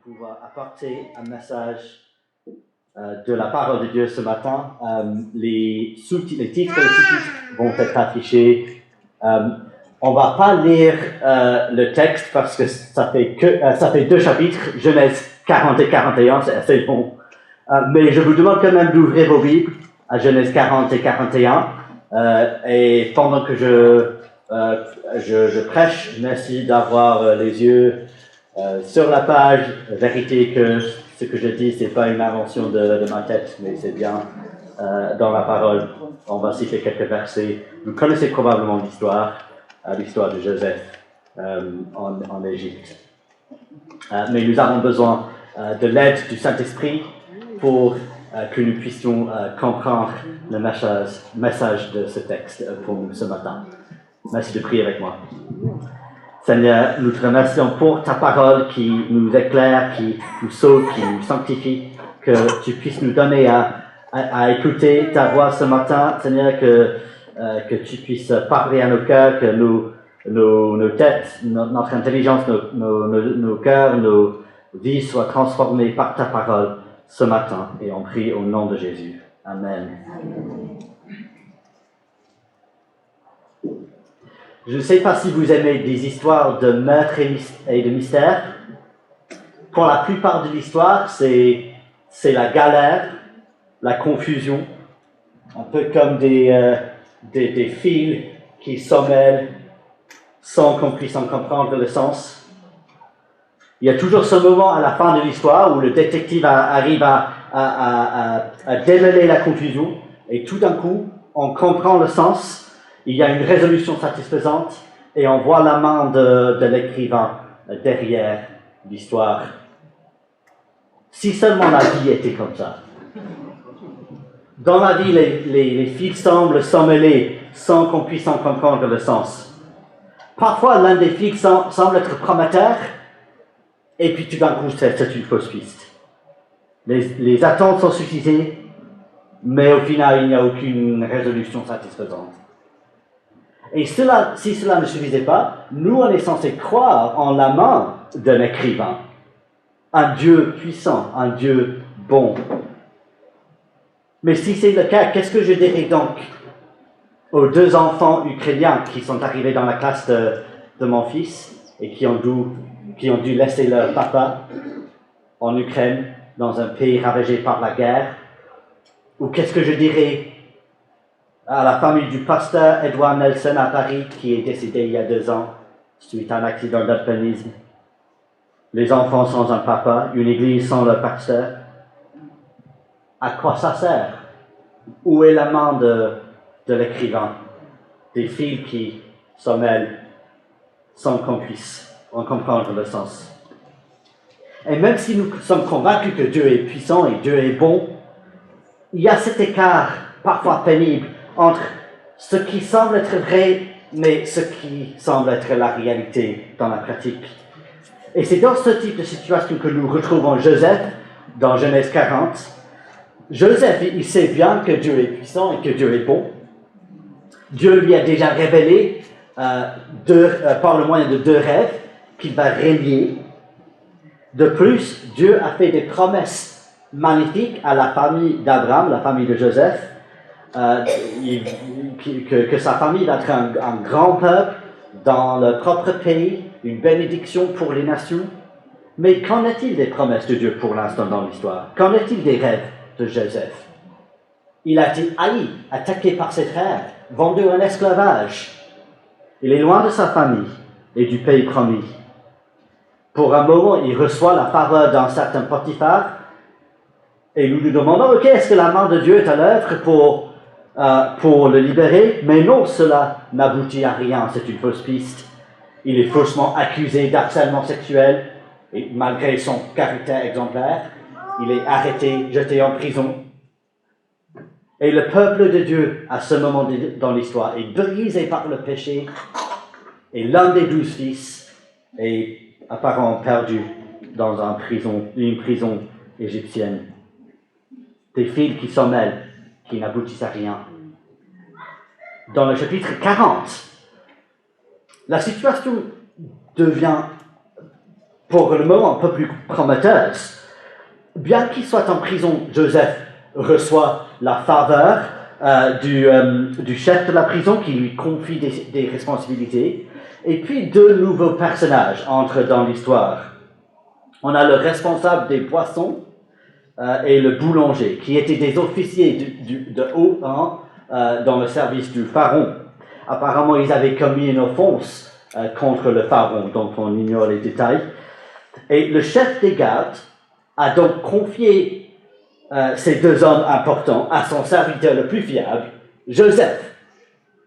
pouvoir apporter un message de la parole de Dieu ce matin. Les titres et les sous-titres vont être affichés. On ne va pas lire le texte parce que ça fait 2 chapitres, Genèse 40 et 41, c'est assez long. Mais je vous demande quand même d'ouvrir vos Bibles à Genèse 40 et 41. Et pendant que je prêche, merci d'avoir les yeux sur la page. Vérité que ce que je dis, c'est pas une invention de ma tête, mais c'est bien dans la parole. On va citer quelques versets. Vous connaissez probablement l'histoire de Joseph en Égypte. Mais nous avons besoin de l'aide du Saint-Esprit pour que nous puissions comprendre le message de ce texte pour nous ce matin. Merci de prier avec moi. Seigneur, nous te remercions pour ta parole qui nous éclaire, qui nous sauve, qui nous sanctifie, que tu puisses nous donner à écouter ta voix ce matin. Seigneur, que tu puisses parler à nos cœurs, que nos têtes, notre intelligence, nos cœurs, nos vies soient transformées par ta parole ce matin. Et on prie au nom de Jésus. Amen. Je ne sais pas si vous aimez des histoires de meurtre et de mystère. Pour la plupart de l'histoire, c'est la galère, la confusion, un peu comme des fils qui s'emmêlent sans qu'on puisse en comprendre le sens. Il y a toujours ce moment à la fin de l'histoire où le détective arrive à démêler la confusion et tout d'un coup, on comprend le sens. Il y a une résolution satisfaisante et on voit la main de l'écrivain derrière l'histoire. Si seulement la vie était comme ça. Dans la vie, les fils semblent s'emmêler sans qu'on puisse en comprendre le sens. Parfois, l'un des fils semble être prometteur et puis tout d'un coup, c'est une fausse piste. Les attentes sont suscitées, mais au final, il n'y a aucune résolution satisfaisante. Et si cela ne suffisait pas, nous, on est censé croire en la main d'un écrivain, un Dieu puissant, un Dieu bon. Mais si c'est le cas, qu'est-ce que je dirais donc aux 2 enfants ukrainiens qui sont arrivés dans la classe de mon fils et qui ont dû laisser leur papa en Ukraine, dans un pays ravagé par la guerre? Ou qu'est-ce que je dirais à la famille du pasteur Edouard Nelson à Paris, qui est décédé il y a 2 ans suite à un accident d'alpinisme? Les enfants sans un papa, une église sans leur pasteur. À quoi ça sert? Où est la main de l'écrivain? Des fils qui s'emmêlent sans qu'on puisse en comprendre le sens. Et même si nous sommes convaincus que Dieu est puissant et Dieu est bon, il y a cet écart parfois pénible entre ce qui semble être vrai, mais ce qui semble être la réalité dans la pratique. Et c'est dans ce type de situation que nous retrouvons Joseph dans Genèse 40. Joseph, il sait bien que Dieu est puissant et que Dieu est bon. Dieu lui a déjà révélé par le moyen de 2 rêves qu'il va régner. De plus, Dieu a fait des promesses magnifiques à la famille d'Abraham, la famille de Joseph, que sa famille va être un grand peuple dans leur propre pays, une bénédiction pour les nations. Mais qu'en est-il des promesses de Dieu pour l'instant dans l'histoire? Qu'en est-il des rêves de Joseph? Il a été haï, attaqué par ses frères, vendu en esclavage. Il est loin de sa famille et du pays promis. Pour un moment, il reçoit la faveur d'un certain Potiphar et nous nous demandons, ok, est-ce que la main de Dieu est à l'œuvre pour le libérer? Mais non, cela n'aboutit à rien, c'est une fausse piste. Il est faussement accusé d'harcèlement sexuel et malgré son caractère exemplaire, il est arrêté, jeté en prison. Et le peuple de Dieu, à ce moment dans l'histoire, est brisé par le péché et l'un des 12 fils est apparemment perdu dans une prison égyptienne. Des fils qui s'emmêlent, qui n'aboutissent à rien. Dans le chapitre 40, la situation devient pour le moment un peu plus prometteuse. Bien qu'il soit en prison, Joseph reçoit la faveur du chef de la prison qui lui confie des responsabilités. Et puis deux nouveaux personnages entrent dans l'histoire. On a le responsable des boissons et le boulanger, qui étaient des officiers de haut rang dans le service du pharaon. Apparemment, ils avaient commis une offense contre le pharaon, dont on ignore les détails. Et le chef des gardes a donc confié ces deux hommes importants à son serviteur le plus fiable, Joseph.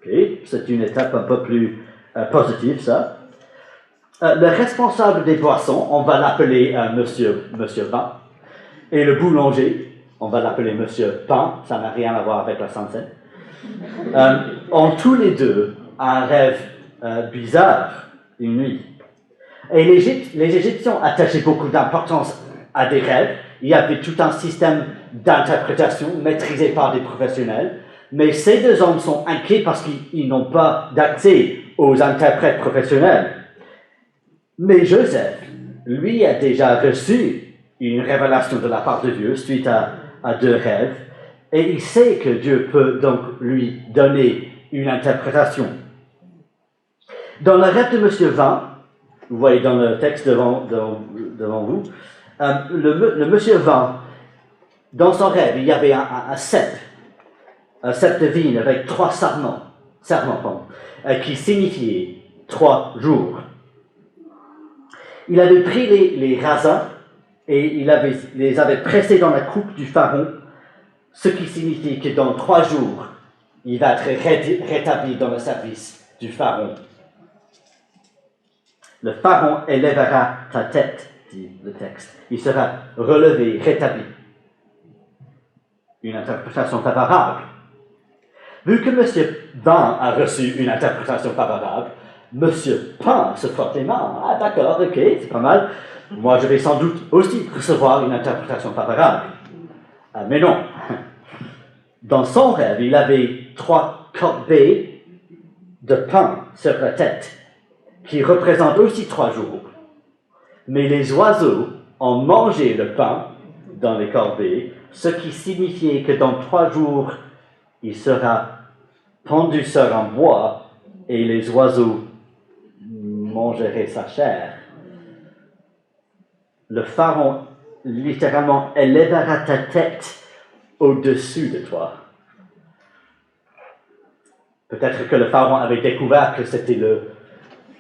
Okay. C'est une étape un peu plus positive, ça. Le responsable des boissons, on va l'appeler Monsieur Vin. Et le boulanger, on va l'appeler Monsieur Pain, ça n'a rien à voir avec la Sainte Seine. Ont tous les deux un rêve bizarre, une nuit. Et les Égyptiens attachaient beaucoup d'importance à des rêves. Il y avait tout un système d'interprétation maîtrisé par des professionnels. Mais ces deux hommes sont inquiets parce qu'ils n'ont pas d'accès aux interprètes professionnels. Mais Joseph, lui, a déjà reçu une révélation de la part de Dieu suite à deux rêves. Et il sait que Dieu peut donc lui donner une interprétation. Dans le rêve de Monsieur Vin, vous voyez dans le texte devant vous, le Monsieur Vin, dans son rêve, il y avait un cep de vigne avec 3 sarments, qui signifiait 3 jours. Il avait pris les raisins et il les avait pressés dans la coupe du pharaon, ce qui signifie que dans 3 jours, il va être rétabli dans le service du pharaon. Le pharaon élèvera ta tête, dit le texte. Il sera relevé, rétabli. Une interprétation favorable. Vu que M. Vin a reçu une interprétation favorable, M. Pain se frotte les mains. Ah d'accord, ok, c'est pas mal. Moi, je vais sans doute aussi recevoir une interprétation favorable. Ah, mais non. Dans son rêve, il avait 3 corbeilles de pain sur la tête, qui représentent aussi 3 jours. Mais les oiseaux ont mangé le pain dans les corbeilles, ce qui signifiait que dans 3 jours, il sera pendu sur un bois et les oiseaux mangeraient sa chair. Le pharaon, littéralement, élèvera ta tête au-dessus de toi. Peut-être que le pharaon avait découvert que c'était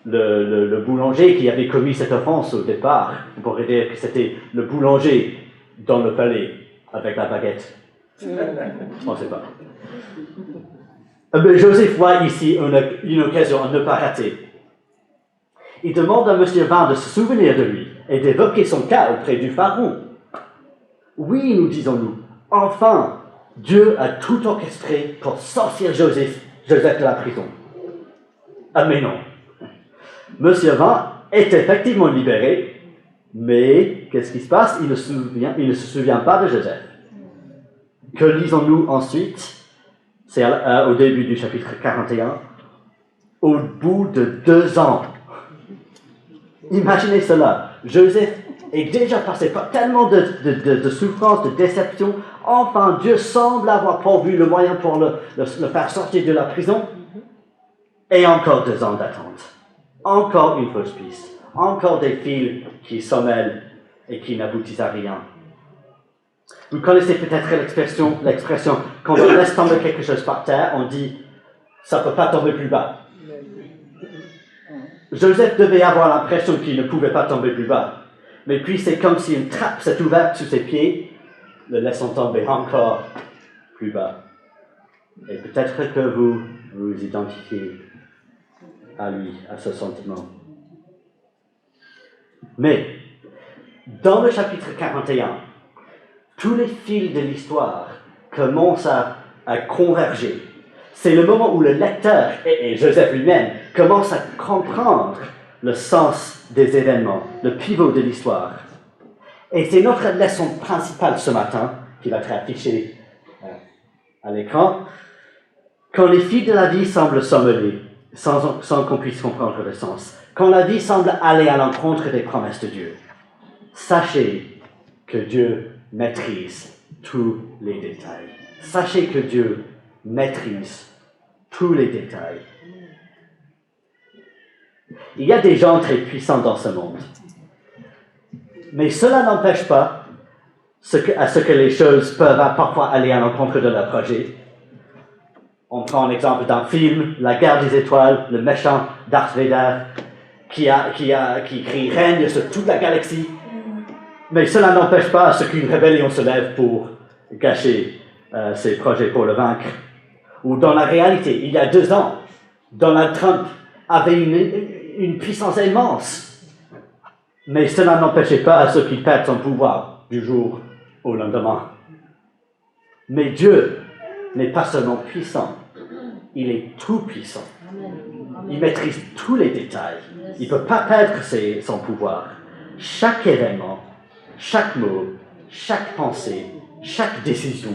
le boulanger qui avait commis cette offense au départ. On pourrait dire que c'était le boulanger dans le palais avec la baguette. On ne sait pas. Mais Joseph voit ici une occasion à ne pas rater. Il demande à M. Vin de se souvenir de lui et d'évoquer son cas auprès du pharaon. Oui, nous disons-nous, enfin, Dieu a tout orchestré pour sortir Joseph de la prison. Ah mais non. M. Vin est effectivement libéré, mais qu'est-ce qui se passe? Il ne se souvient pas de Joseph. Que lisons-nous ensuite? C'est au début du chapitre 41. Au bout de 2 ans. Imaginez cela. Joseph est déjà passé par tellement de souffrances, de déceptions. Enfin, Dieu semble avoir pourvu le moyen pour le faire sortir de la prison. Et encore 2 ans d'attente. Encore une fausse piste. Encore des fils qui s'emmêlent et qui n'aboutissent à rien. Vous connaissez peut-être l'expression quand on laisse tomber quelque chose par terre, on dit ça ne peut pas tomber plus bas. Joseph devait avoir l'impression qu'il ne pouvait pas tomber plus bas. Mais puis c'est comme si une trappe s'est ouverte sous ses pieds, le laissant tomber encore plus bas. Et peut-être que vous vous identifiez à lui, à ce sentiment. Mais, dans le chapitre 41, tous les fils de l'histoire commencent à converger. C'est le moment où le lecteur, et Joseph lui-même, commence à comprendre le sens des événements, le pivot de l'histoire. Et c'est notre leçon principale ce matin, qui va être affichée à l'écran. Quand les fils de la vie semblent s'emmêler, sans qu'on puisse comprendre le sens. quand la vie semble aller à l'encontre des promesses de Dieu, sachez que Dieu maîtrise tous les détails. Sachez que Dieu maîtrise tous les détails. Il y a des gens très puissants dans ce monde. Mais cela n'empêche pas à ce que les choses peuvent parfois aller à l'encontre de leur projet. On prend l'exemple d'un film, La Guerre des Étoiles, le méchant Darth Vader, qui règne sur toute la galaxie. Mais cela n'empêche pas à ce qu'une rébellion se lève pour gâcher ses projets pour le vaincre. Ou dans la réalité, il y a 2 ans, Donald Trump avait une puissance immense. Mais cela n'empêchait pas à ceux qui perdent son pouvoir du jour au lendemain. Mais Dieu n'est pas seulement puissant, il est tout puissant. Il maîtrise tous les détails. Il ne peut pas perdre son pouvoir. Chaque événement, chaque mot, chaque pensée, chaque décision,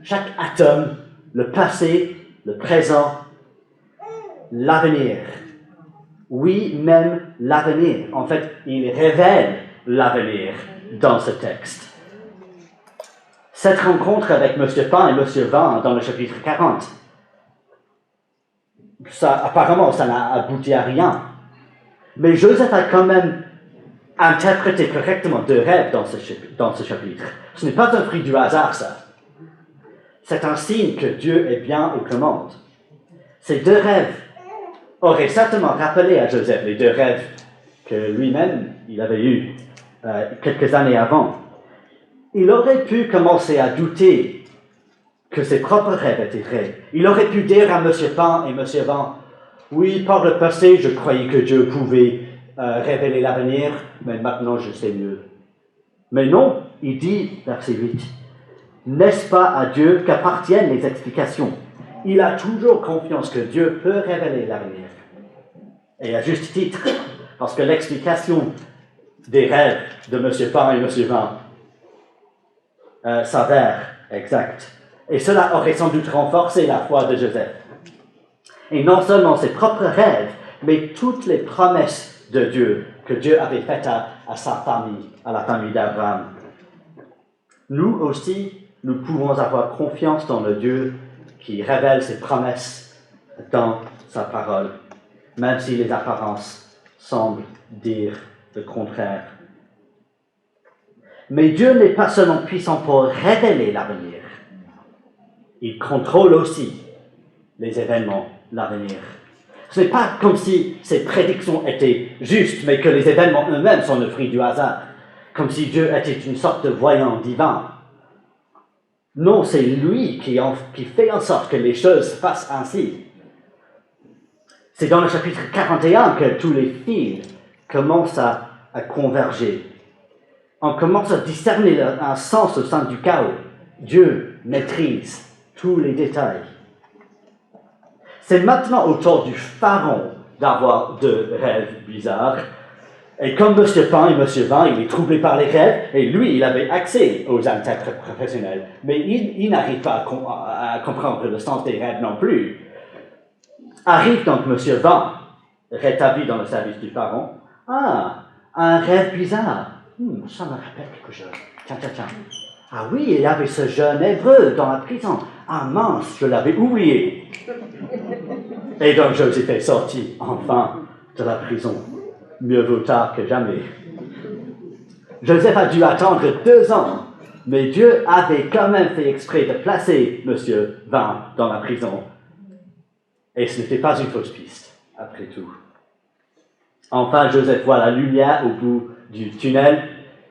chaque atome, le passé, le présent, l'avenir. Oui, même l'avenir. En fait, il révèle l'avenir dans ce texte. Cette rencontre avec M. Pain et M. Vin dans le chapitre 40, apparemment, ça n'a abouti à rien. Mais Joseph a quand même interprété correctement 2 rêves dans ce chapitre. Ce n'est pas un fruit du hasard, ça. C'est un signe que Dieu est bien aux commandes. Ces 2 rêves auraient certainement rappelé à Joseph les 2 rêves que lui-même, il avait eus quelques années avant. Il aurait pu commencer à douter que ses propres rêves étaient vrais. Il aurait pu dire à M. Pain et M. Vin, « Oui, par le passé, je croyais que Dieu pouvait révéler l'avenir, mais maintenant je sais mieux. » Mais non, il dit, verset 8, « N'est-ce pas à Dieu qu'appartiennent les explications? Il a toujours confiance que Dieu peut révéler l'avenir. » Et à juste titre, parce que l'explication des rêves de M. Pain et M. Vin s'avère exacte. Et cela aurait sans doute renforcé la foi de Joseph. Et non seulement ses propres rêves, mais toutes les promesses de Dieu que Dieu avait faites à sa famille, à la famille d'Abraham. Nous aussi, nous pouvons avoir confiance dans le Dieu qui révèle ses promesses dans sa parole, même si les apparences semblent dire le contraire. Mais Dieu n'est pas seulement puissant pour révéler l'avenir, il contrôle aussi les événements, l'avenir. Ce n'est pas comme si ces prédictions étaient justes, mais que les événements eux-mêmes sont le fruit du hasard, comme si Dieu était une sorte de voyant divin. Non, c'est lui qui fait en sorte que les choses se passent ainsi. C'est dans le chapitre 41 que tous les fils commencent à converger. On commence à discerner un sens au sein du chaos. Dieu maîtrise tous les détails. C'est maintenant au tour du pharaon d'avoir 2 rêves bizarres. Et comme M. Pain et M. Vin, il est troublé par les rêves, et lui, il avait accès aux intérprètes professionnels. Mais il n'arrive pas à comprendre le sens des rêves non plus. Arrive donc M. Vin, rétabli dans le service du pharaon. Ah, un rêve bizarre. Ça me rappelle quelque chose. Tiens. Ah oui, il y avait ce jeune Hébreu dans la prison. Ah mince, je l'avais oublié. Et donc Joseph est sorti, enfin, de la prison. Mieux vaut tard que jamais. Joseph a dû attendre 2 ans, mais Dieu avait quand même fait exprès de placer M. Vin dans la prison. Et ce n'était pas une fausse piste, après tout. Enfin, Joseph voit la lumière au bout du tunnel.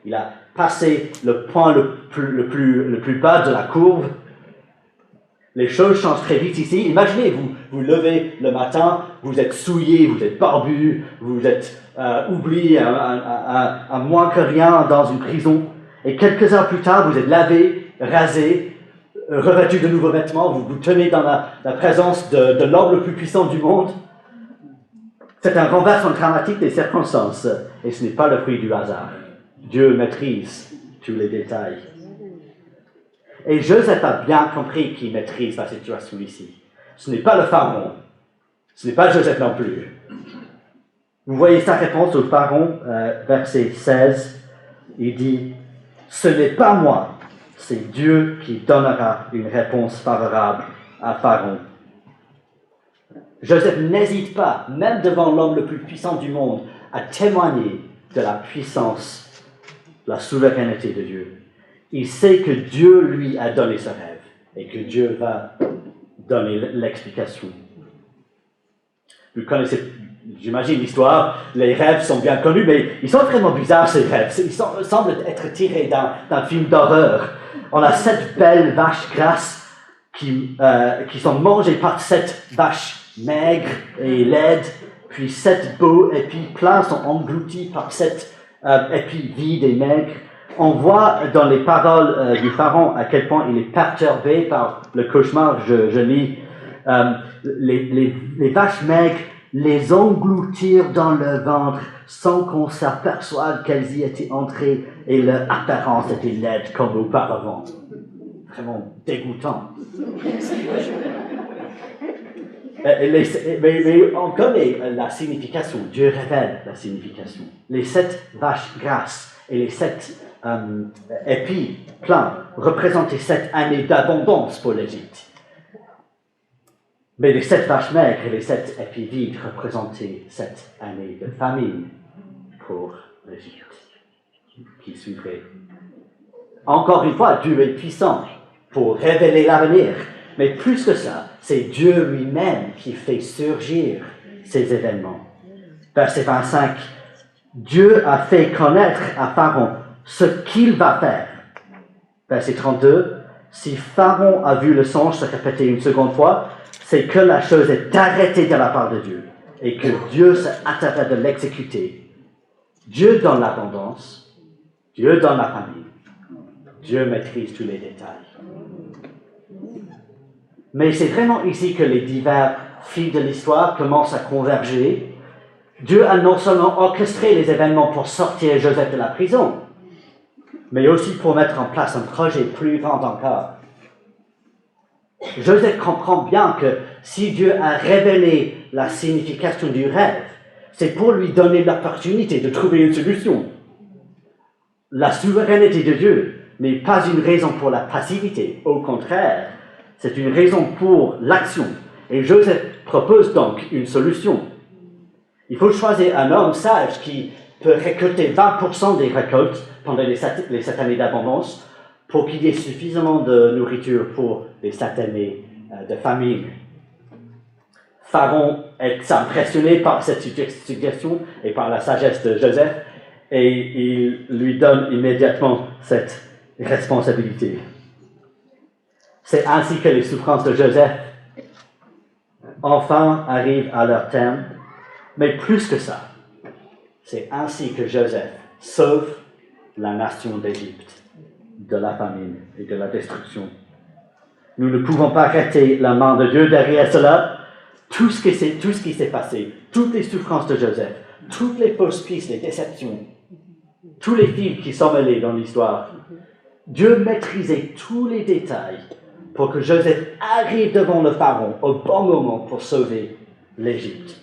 Il a passé le point le plus bas de la courbe. Les choses changent très vite ici. Imaginez, vous levez le matin, vous êtes souillé, vous êtes barbu, vous êtes oublié à moins que rien dans une prison. Et quelques heures plus tard, vous êtes lavé, rasé, revêtu de nouveaux vêtements, vous vous tenez dans la présence de l'homme le plus puissant du monde. C'est un renversement dramatique des circonstances, et ce n'est pas le fruit du hasard. Dieu maîtrise tous les détails. Et Joseph a bien compris qu'il maîtrise la situation ici. Ce n'est pas le pharaon, ce n'est pas Joseph non plus. Vous voyez sa réponse au Pharaon, verset 16. Il dit, « Ce n'est pas moi, c'est Dieu qui donnera une réponse favorable à Pharaon. » Joseph n'hésite pas, même devant l'homme le plus puissant du monde, à témoigner de la puissance, la souveraineté de Dieu. Il sait que Dieu lui a donné ce rêve et que Dieu va donner l'explication. Vous connaissez, j'imagine, l'histoire, les rêves sont bien connus, mais ils sont vraiment bizarres, ces rêves. Ils semblent être tirés d'un film d'horreur. On a 7 belles vaches grasses qui sont mangées par 7 vaches maigres et laides, puis 7 beaux épis plats sont engloutis par 7 épis vides et maigres. On voit dans les paroles du Pharaon à quel point il est perturbé par le cauchemar. Je lis, les vaches maigres les engloutirent dans le ventre sans qu'on s'aperçoive qu'elles y étaient entrées et leur apparence était laide comme auparavant. Vraiment dégoûtant. Mais on connaît la signification, Dieu révèle la signification. Les 7 vaches grasses et les 7 épis pleins représentaient 7 années d'abondance pour l'Égypte. Mais les 7 vaches maigres et les 7 épis vides représentaient 7 années de famine pour l'Égypte qui suivrait. Encore une fois, Dieu est puissant pour révéler l'avenir. Mais plus que ça, c'est Dieu lui-même qui fait surgir ces événements. Verset 25, Dieu a fait connaître à Pharaon ce qu'il va faire. Verset 32, si Pharaon a vu le songe se répéter une seconde fois, c'est que la chose est arrêtée de la part de Dieu et que Dieu se hâtera de l'exécuter. Dieu donne l'abondance, Dieu donne la famille, Dieu maîtrise tous les détails. Mais c'est vraiment ici que les divers fils de l'histoire commencent à converger. Dieu a non seulement orchestré les événements pour sortir Joseph de la prison, mais aussi pour mettre en place un projet plus grand encore. Joseph comprend bien que si Dieu a révélé la signification du rêve, c'est pour lui donner l'opportunité de trouver une solution. La souveraineté de Dieu n'est pas une raison pour la passivité, au contraire, c'est une raison pour l'action. Et Joseph propose donc une solution. Il faut choisir un homme sage qui peut récolter 20% des récoltes pendant les 7 années d'abondance pour qu'il y ait suffisamment de nourriture pour les 7 années de famine. Pharaon est impressionné par cette suggestion et par la sagesse de Joseph et il lui donne immédiatement cette responsabilité. C'est ainsi que les souffrances de Joseph enfin arrivent à leur terme, mais plus que ça, c'est ainsi que Joseph sauve la nation d'Égypte de la famine et de la destruction. Nous ne pouvons pas arrêter la main de Dieu derrière cela. Tout ce qui s'est passé, toutes les souffrances de Joseph, toutes les fausses pistes, les déceptions, tous les fils qui sont mêlés dans l'histoire, Dieu maîtrisait tous les détails pour que Joseph arrive devant le Pharaon au bon moment pour sauver l'Égypte.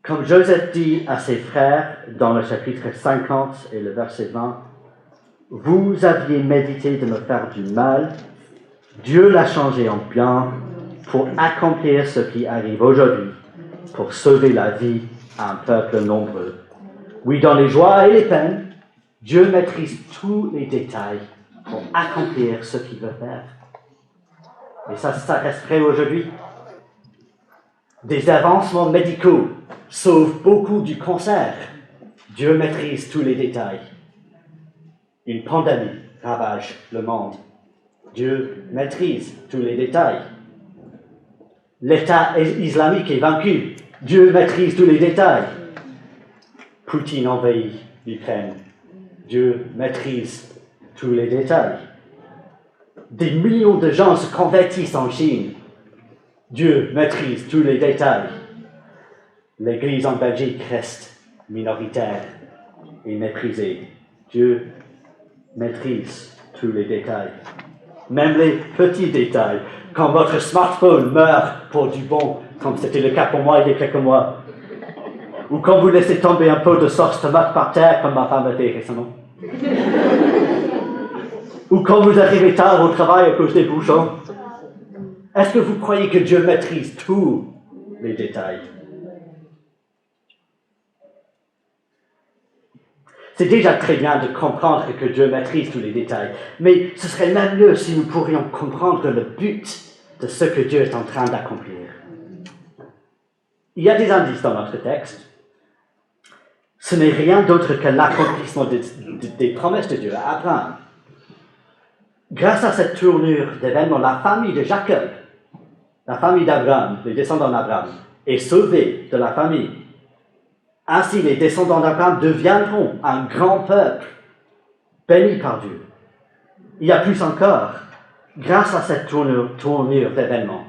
Comme Joseph dit à ses frères dans le chapitre 50 et le verset 20, « Vous aviez médité de me faire du mal, Dieu l'a changé en bien pour accomplir ce qui arrive aujourd'hui, pour sauver la vie à un peuple nombreux. Oui, dans les joies et les peines, Dieu maîtrise tous les détails pour accomplir ce qu'il veut faire. » Et ça reste vrai aujourd'hui. Des avancements médicaux sauvent beaucoup du cancer. Dieu maîtrise tous les détails. Une pandémie ravage le monde. Dieu maîtrise tous les détails. L'État islamique est vaincu. Dieu maîtrise tous les détails. Poutine envahit l'Ukraine. Dieu maîtrise tous les détails. Des millions de gens se convertissent en Chine. Dieu maîtrise tous les détails. L'Église en Belgique reste minoritaire et méprisée. Dieu maîtrise tous les détails. Même les petits détails. Quand votre smartphone meurt pour du bon, comme c'était le cas pour moi il y a quelques mois, Ou quand vous laissez tomber un pot de sauce tomate par terre, comme ma femme a fait récemment. Ou quand vous arrivez tard au travail à cause des bouchons. Est-ce que vous croyez que Dieu maîtrise tous les détails? C'est déjà très bien de comprendre que Dieu maîtrise tous les détails, mais ce serait même mieux si nous pourrions comprendre le but de ce que Dieu est en train d'accomplir. Il y a des indices dans notre texte. Ce n'est rien d'autre que l'accomplissement des promesses de Dieu à Abraham. Grâce à cette tournure d'événements, la famille de Jacob, la famille d'Abraham, les descendants d'Abraham, est sauvée de la famille. Ainsi, les descendants d'Abraham deviendront un grand peuple, béni par Dieu. Il y a plus encore, grâce à cette tournure d'événements,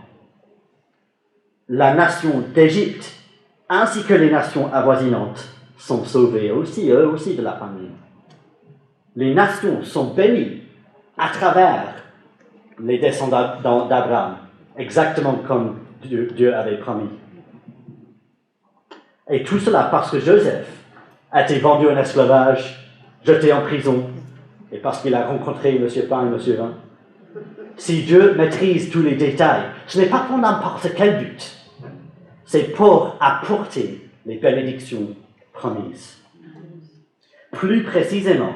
la nation d'Égypte, ainsi que les nations avoisinantes, sont sauvées aussi, eux aussi, de la famine. Les nations sont bénies à travers les descendants d'Abraham, exactement comme Dieu avait promis. Et tout cela parce que Joseph a été vendu en esclavage, jeté en prison, et parce qu'il a rencontré M. Pain et M. Vin. Si Dieu maîtrise tous les détails, ce n'est pas pour n'importe quel but. C'est pour apporter les bénédictions promises. Plus précisément,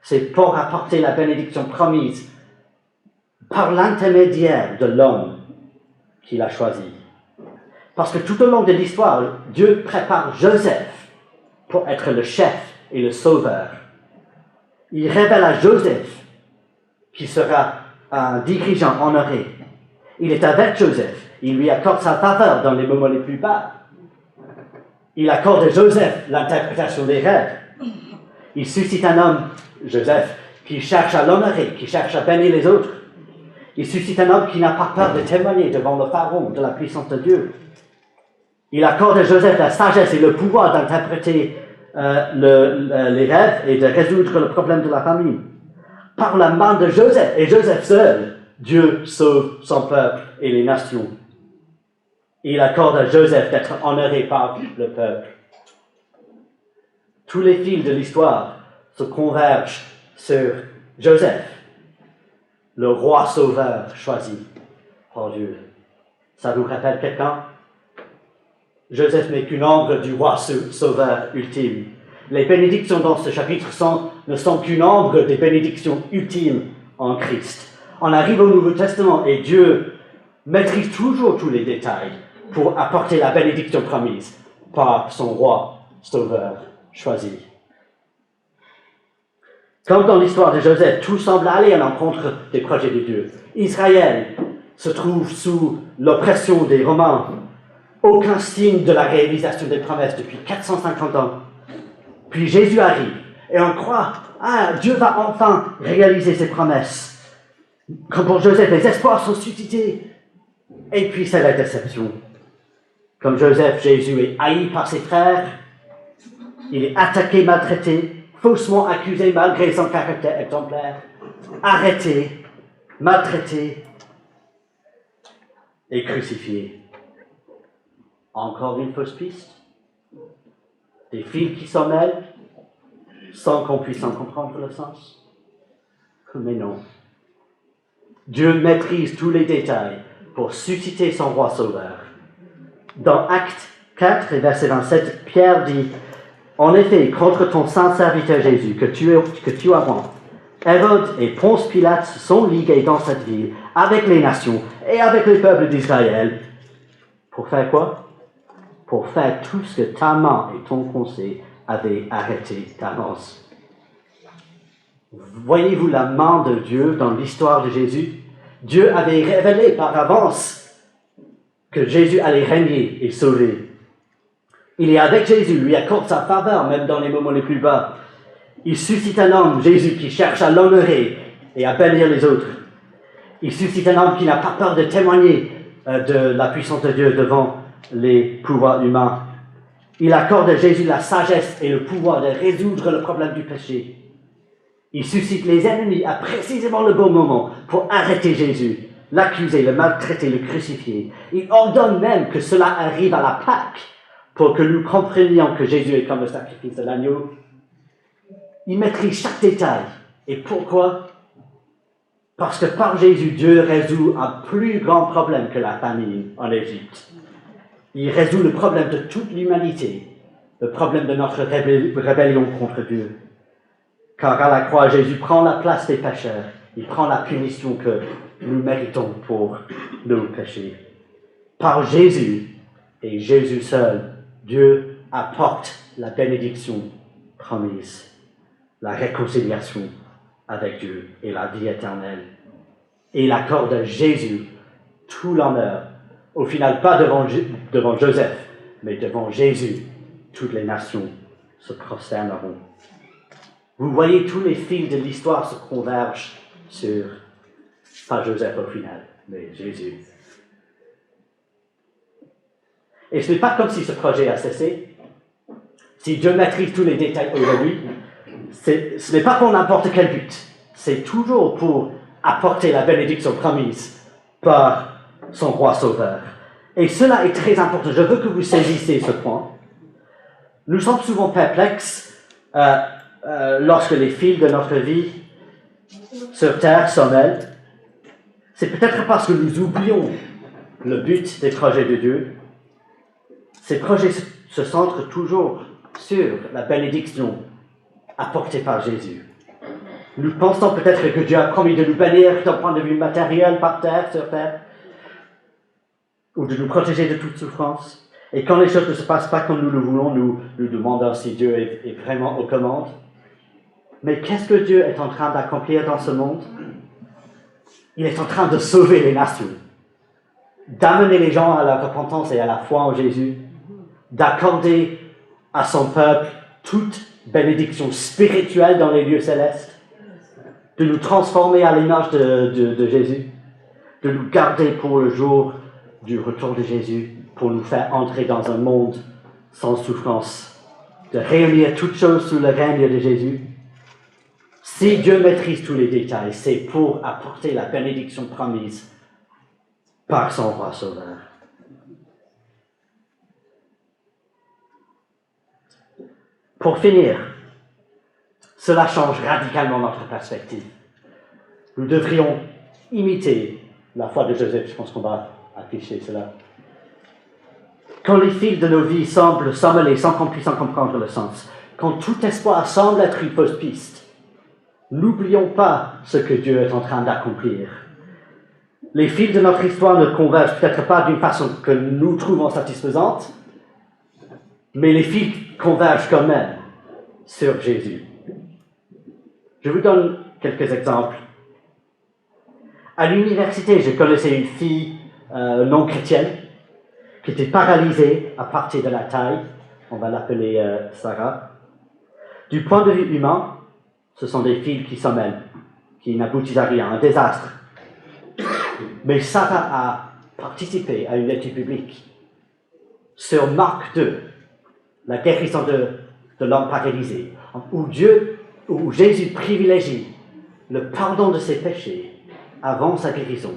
c'est pour apporter la bénédiction promise par l'intermédiaire de l'homme qu'il a choisi. Parce que tout au long de l'histoire, Dieu prépare Joseph pour être le chef et le sauveur. Il révèle à Joseph qui sera un dirigeant honoré. Il est avec Joseph. Il lui accorde sa faveur dans les moments les plus bas. Il accorde à Joseph l'interprétation des rêves. Il suscite un homme, Joseph, qui cherche à l'honorer, qui cherche à bénir les autres. Il suscite un homme qui n'a pas peur de témoigner devant le pharaon de la puissance de Dieu. Il accorde à Joseph la sagesse et le pouvoir d'interpréter les rêves et de résoudre le problème de la famille. Par la main de Joseph, et Joseph seul, Dieu sauve son peuple et les nations. Il accorde à Joseph d'être honoré par le peuple. Tous les fils de l'histoire se convergent sur Joseph, le roi sauveur choisi par Dieu. Ça vous rappelle quelqu'un? Joseph n'est qu'une ombre du roi sauveur ultime. Les bénédictions dans ce chapitre ne sont qu'une ombre des bénédictions ultimes en Christ. On arrive au Nouveau Testament et Dieu maîtrise toujours tous les détails pour apporter la bénédiction promise par son roi sauveur choisi. Comme dans l'histoire de Joseph, tout semble aller à l'encontre des projets de Dieu. Israël se trouve sous l'oppression des Romains. Aucun signe de la réalisation des promesses depuis 450 ans. Puis Jésus arrive et on croit, Dieu va enfin réaliser ses promesses. Comme pour Joseph, les espoirs sont suscités. Et puis c'est la déception. Comme Joseph, Jésus est haï par ses frères. Il est attaqué, maltraité, faussement accusé malgré son caractère exemplaire, arrêté, maltraité et crucifié. Encore une fausse piste. Des fils qui s'en mêlent sans qu'on puisse en comprendre le sens. Mais non. Dieu maîtrise tous les détails pour susciter son roi sauveur. Dans Actes 4, verset 27, Pierre dit « En effet, contre ton saint serviteur Jésus, que tu as rend, Hérode et Ponce Pilate sont ligués dans cette ville avec les nations et avec les peuples d'Israël. Pour faire quoi? Pour faire tout ce que ta main et ton conseil avaient arrêté d'avance. » Voyez-vous la main de Dieu dans l'histoire de Jésus? Dieu avait révélé par avance que Jésus allait régner et sauver. Il est avec Jésus, lui accorde sa faveur même dans les moments les plus bas. Il suscite un homme, Jésus, qui cherche à l'honorer et à bénir les autres. Il suscite un homme qui n'a pas peur de témoigner de la puissance de Dieu devant les pouvoirs humains. Il accorde à Jésus la sagesse et le pouvoir de résoudre le problème du péché. Il suscite les ennemis à précisément le bon moment pour arrêter Jésus, l'accuser, le maltraiter, le crucifier. Il ordonne même que cela arrive à la Pâque pour que nous comprenions que Jésus est comme le sacrifice de l'agneau. Il maîtrise chaque détail. Et pourquoi? Parce que par Jésus, Dieu résout un plus grand problème que la famine en Égypte. Il résout le problème de toute l'humanité, le problème de notre rébellion contre Dieu. Car à la croix, Jésus prend la place des pécheurs. Il prend la punition que nous méritons pour nos péchés. Par Jésus, et Jésus seul, Dieu apporte la bénédiction promise, la réconciliation avec Dieu et la vie éternelle. Et il accorde à Jésus tout l'honneur. Au final, pas devant Joseph, mais devant Jésus, toutes les nations se prosterneront. Vous voyez, tous les fils de l'histoire se convergent sur, pas Joseph au final, mais Jésus. Et ce n'est pas comme si ce projet a cessé. Si Dieu maîtrise tous les détails aujourd'hui, ce n'est pas pour n'importe quel but. C'est toujours pour apporter la bénédiction promise par son roi sauveur. Et cela est très important. Je veux que vous saisissiez ce point. Nous sommes souvent perplexes lorsque les fils de notre vie sur terre s'emmêlent. C'est peut-être parce que nous oublions le but des projets de Dieu. Ces projets se centrent toujours sur la bénédiction apportée par Jésus. Nous pensons peut-être que Dieu a promis de nous bénir d'un point de vue matériel par terre, sur terre, ou de nous protéger de toute souffrance. Et quand les choses ne se passent pas comme nous le voulons, nous demandons si Dieu est vraiment aux commandes. Mais qu'est-ce que Dieu est en train d'accomplir dans ce monde? Il est en train de sauver les nations, d'amener les gens à la repentance et à la foi en Jésus, d'accorder à son peuple toute bénédiction spirituelle dans les lieux célestes, de nous transformer à l'image de Jésus, de nous garder pour le jour du retour de Jésus, pour nous faire entrer dans un monde sans souffrance, de réunir toutes choses sous le règne de Jésus. Si Dieu maîtrise tous les détails, c'est pour apporter la bénédiction promise par son roi sauveur. Pour finir, cela change radicalement notre perspective. Nous devrions imiter la foi de Joseph. Je pense qu'on va afficher cela. Quand les fils de nos vies semblent s'emmêler sans qu'on puisse en comprendre le sens, quand tout espoir semble être une fausse piste, n'oublions pas ce que Dieu est en train d'accomplir. Les fils de notre histoire ne convergent peut-être pas d'une façon que nous trouvons satisfaisante, mais les fils convergent quand même sur Jésus. Je vous donne quelques exemples. À l'université, je connaissais une fille non chrétienne qui était paralysée à partir de la taille. On va l'appeler Sarah. Du point de vue humain, ce sont des fils qui s'emmêlent, qui n'aboutissent à rien, un désastre. Mais Sarah a participé à une étude publique sur Marc 2, la guérison de l'homme paralysé, où Jésus privilégie le pardon de ses péchés avant sa guérison.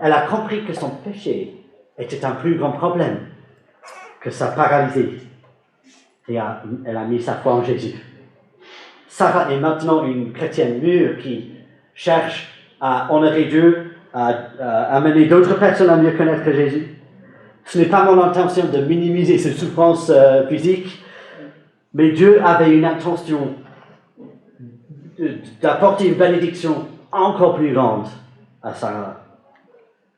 Elle a compris que son péché était un plus grand problème que sa paralysie. Et elle a mis sa foi en Jésus. Sarah est maintenant une chrétienne mûre qui cherche à honorer Dieu, à amener d'autres personnes à mieux connaître Jésus. Ce n'est pas mon intention de minimiser ses souffrances physiques, mais Dieu avait une intention d'apporter une bénédiction encore plus grande à Sarah.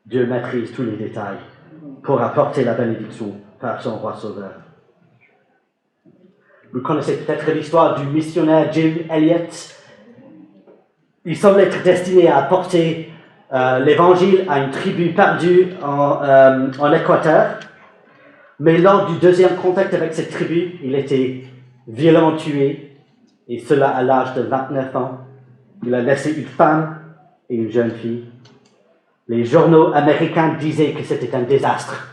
Dieu maîtrise tous les détails pour apporter la bénédiction par son roi sauveur. Vous connaissez peut-être l'histoire du missionnaire Jim Elliot. Il semble être destiné à apporter l'évangile à une tribu perdue en Équateur. Mais lors du deuxième contact avec cette tribu, il était violemment tué, et cela à l'âge de 29 ans. Il a laissé une femme et une jeune fille. Les journaux américains disaient que c'était un désastre.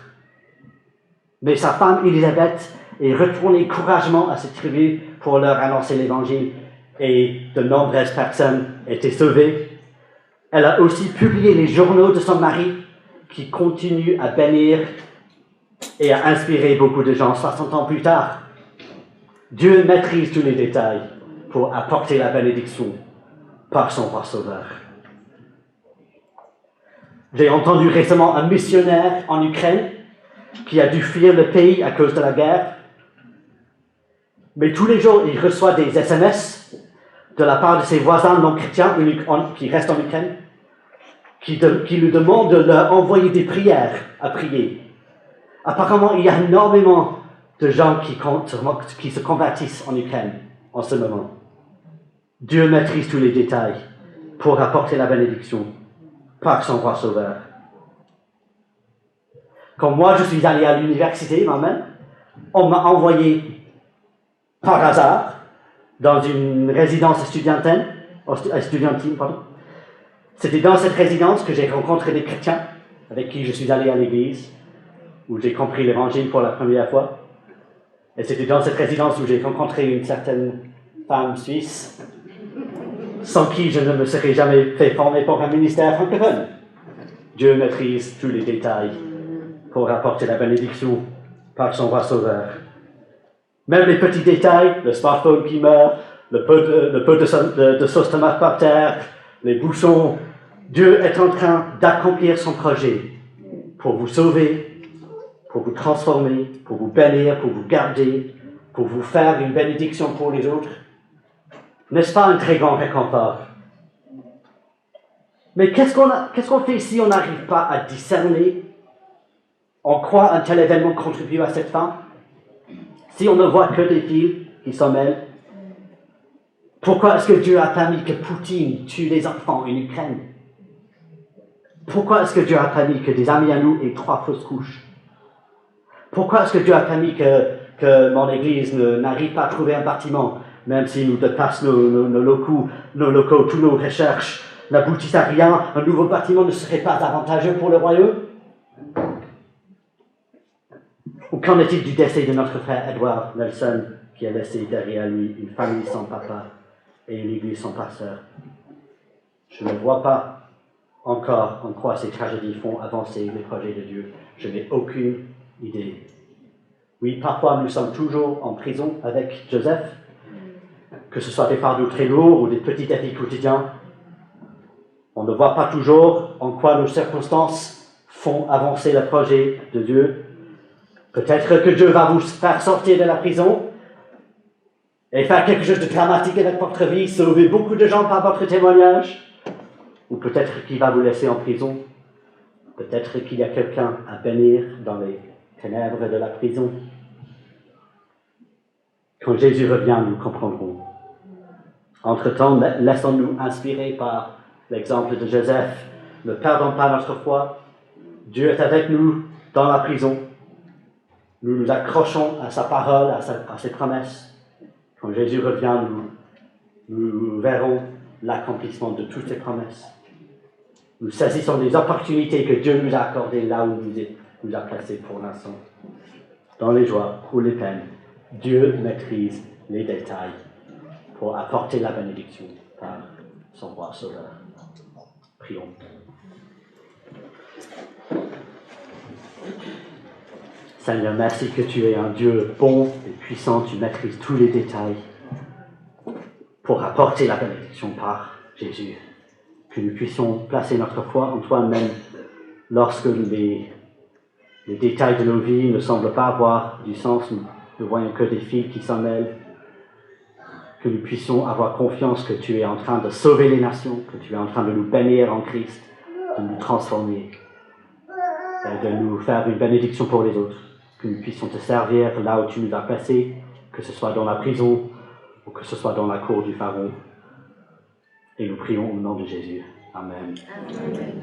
Mais sa femme, Elisabeth, est retournée courageusement à cette tribu pour leur annoncer l'évangile, et de nombreuses personnes étaient sauvées. Elle a aussi publié les journaux de son mari, qui continuent à bénir et a inspiré beaucoup de gens 60 ans plus tard. Dieu maîtrise tous les détails pour apporter la bénédiction par son roi sauveur. J'ai entendu récemment un missionnaire en Ukraine qui a dû fuir le pays à cause de la guerre. Mais tous les jours, il reçoit des SMS de la part de ses voisins non chrétiens qui restent en Ukraine, qui lui demandent de leur envoyer des prières à prier. Apparemment, il y a énormément de gens qui se convertissent en Ukraine en ce moment. Dieu maîtrise tous les détails pour apporter la bénédiction par son roi sauveur. Quand moi je suis allé à l'université moi-même, on m'a envoyé par hasard dans une résidence estudiantine. C'était dans cette résidence que j'ai rencontré des chrétiens avec qui je suis allé à l'église, où j'ai compris l'évangile pour la première fois. Et c'était dans cette résidence où j'ai rencontré une certaine femme suisse, sans qui je ne me serais jamais fait former pour un ministère francophone. Dieu maîtrise tous les détails pour apporter la bénédiction par son roi sauveur. Même les petits détails, le smartphone qui meurt, le pot de sauce tomate par terre, les bouchons, Dieu est en train d'accomplir son projet pour vous sauver, pour vous transformer, pour vous bénir, pour vous garder, pour vous faire une bénédiction pour les autres. N'est-ce pas un très grand réconfort? Mais qu'est-ce qu'on fait si on n'arrive pas à discerner en quoi un tel événement contribue à cette fin? Si on ne voit que des fils qui s'en mêlent, pourquoi est-ce que Dieu a permis que Poutine tue les enfants en Ukraine? Pourquoi est-ce que Dieu a permis que des amis à nous aient 3 fausses couches? Pourquoi est-ce que Dieu a permis que mon église n'arrive pas à trouver un bâtiment, même si nous dépassons nos locaux, toutes nos recherches n'aboutissent à rien, un nouveau bâtiment ne serait pas avantageux pour le royaume? Ou qu'en est-il du décès de notre frère Edward Nelson, qui a laissé derrière lui une famille sans papa et une église sans pasteur? Je ne vois pas encore en quoi ces tragédies font avancer les projets de Dieu. Je n'ai aucune idée. Oui, parfois nous sommes toujours en prison avec Joseph, que ce soit des fardeaux très lourds ou des petits défis quotidiens. On ne voit pas toujours en quoi nos circonstances font avancer le projet de Dieu. Peut-être que Dieu va vous faire sortir de la prison et faire quelque chose de dramatique avec votre vie, sauver beaucoup de gens par votre témoignage. Ou peut-être qu'il va vous laisser en prison. Peut-être qu'il y a quelqu'un à bénir dans les ténèbres de la prison. Quand Jésus revient, nous comprendrons. Entre-temps, laissons-nous inspirer par l'exemple de Joseph. Ne perdons pas notre foi. Dieu est avec nous dans la prison. Nous nous accrochons à sa parole, à ses promesses. Quand Jésus revient, nous verrons l'accomplissement de toutes ses promesses. Nous saisissons les opportunités que Dieu nous a accordées là où nous a placés pour l'instant. Dans les joies ou les peines, Dieu maîtrise les détails pour apporter la bénédiction par son roi sauveur. Prions. Seigneur, merci que tu es un Dieu bon et puissant, tu maîtrises tous les détails pour apporter la bénédiction par Jésus. Que nous puissions placer notre foi en toi même lorsque les détails de nos vies ne semblent pas avoir du sens, nous ne voyons que des fils qui s'en mêlent. Que nous puissions avoir confiance que tu es en train de sauver les nations, que tu es en train de nous bénir en Christ, de nous transformer et de nous faire une bénédiction pour les autres. Que nous puissions te servir là où tu nous as placés, que ce soit dans la prison ou que ce soit dans la cour du Pharaon. Et nous prions au nom de Jésus. Amen. Amen.